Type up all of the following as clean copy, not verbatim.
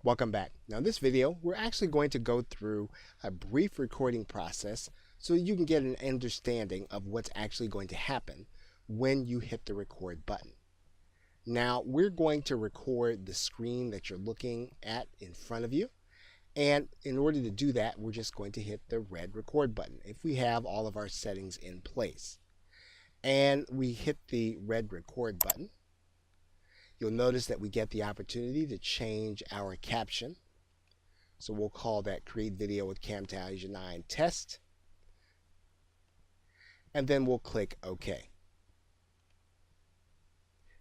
Welcome back. Now in this video, we're actually going to go through a brief recording process so you can get an understanding of what's actually going to happen when you hit the record button. Now we're going to record the screen that you're looking at in front of you. And in order to do that, we're just going to hit the red record button if we have all of our settings in place. And we hit the red record button. You'll notice that we get the opportunity to change our caption. So we'll call that Create Video with Camtasia 9 Test. And then we'll click OK.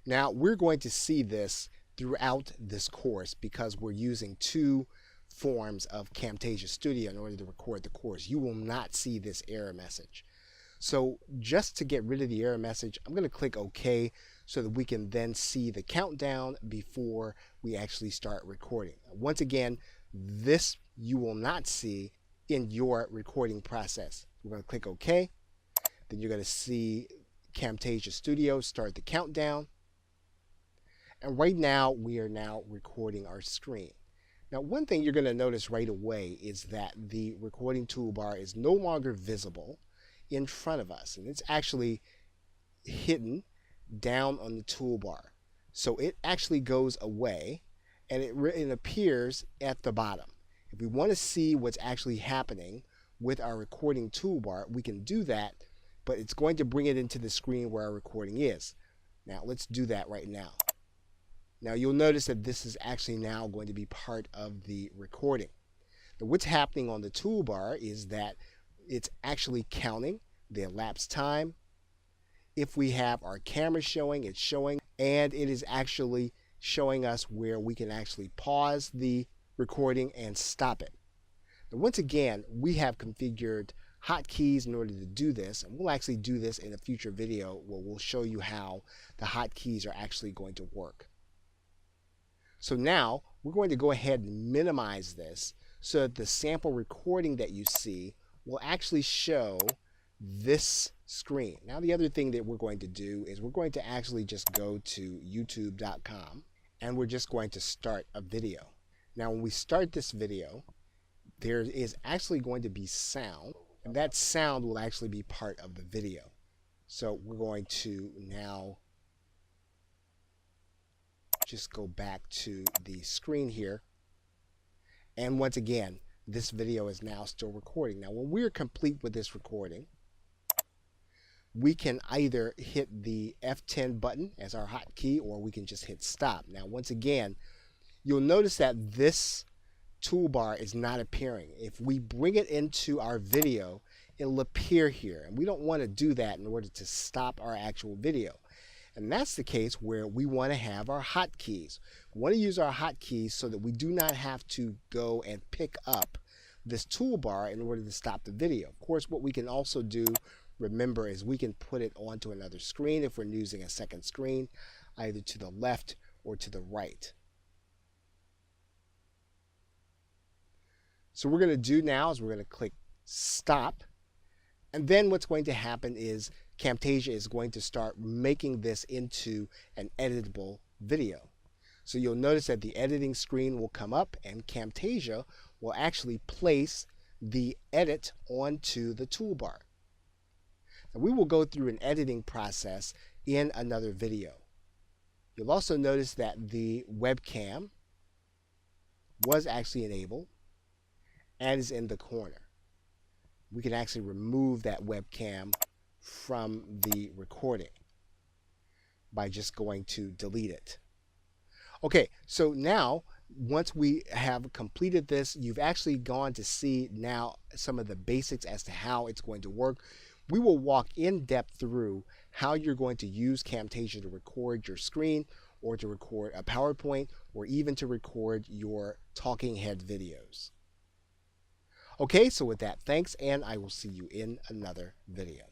Now we're going to see this throughout this course because we're using two forms of Camtasia Studio in order to record the course. You will not see this error message. So just to get rid of the error message, I'm going to click OK so that we can then see the countdown before we actually start recording. Once again, this you will not see in your recording process. We're going to click OK. Then you're going to see Camtasia Studio start the countdown. And right now, we are now recording our screen. Now, one thing you're going to notice right away is that the recording toolbar is no longer visible in front of us, and it's actually hidden down on the toolbar. So it actually goes away and it appears at the bottom. If we want to see what's actually happening with our recording toolbar, we can do that, but it's going to bring it into the screen where our recording is. Now let's do that right now. Now you'll notice that this is actually now going to be part of the recording. Now what's happening on the toolbar is that it's actually counting the elapsed time. If we have our camera showing, it's showing, and it is actually showing us where we can actually pause the recording and stop it. Now, once again, we have configured hotkeys in order to do this, and we'll actually do this in a future video where we'll show you how the hotkeys are actually going to work. So now we're going to go ahead and minimize this so that the sample recording that you see will actually show this screen. Now the other thing that we're going to do is we're going to actually just go to youtube.com and we're just going to start a video. Now when we start this video, there is actually going to be sound, and that sound will actually be part of the video. So we're going to now just go back to the screen here, and once again this video is now still recording. Now when we're complete with this recording, we can either hit the F10 button as our hotkey, or we can just hit stop. Now once again, you'll notice that this toolbar is not appearing. If we bring it into our video, it'll appear here, and we don't want to do that in order to stop our actual video. And that's the case where we want to have our hotkeys. We want to use our hotkeys so that we do not have to go and pick up this toolbar in order to stop the video. Of course, what we can also do, remember, is we can put it onto another screen if we're using a second screen, either to the left or to the right. So what we're going to do now is we're going to click stop, and then what's going to happen is Camtasia is going to start making this into an editable video. So you'll notice that the editing screen will come up and Camtasia will actually place the edit onto the toolbar. Now we will go through an editing process in another video. You'll also notice that the webcam was actually enabled and is in the corner. We can actually remove that webcam from the recording by just going to delete it. Okay, so now once we have completed this, you've actually gone to see now some of the basics as to how it's going to work. We will walk in depth through how you're going to use Camtasia to record your screen, or to record a PowerPoint, or even to record your talking head videos. Okay, so with that, thanks, and I will see you in another video.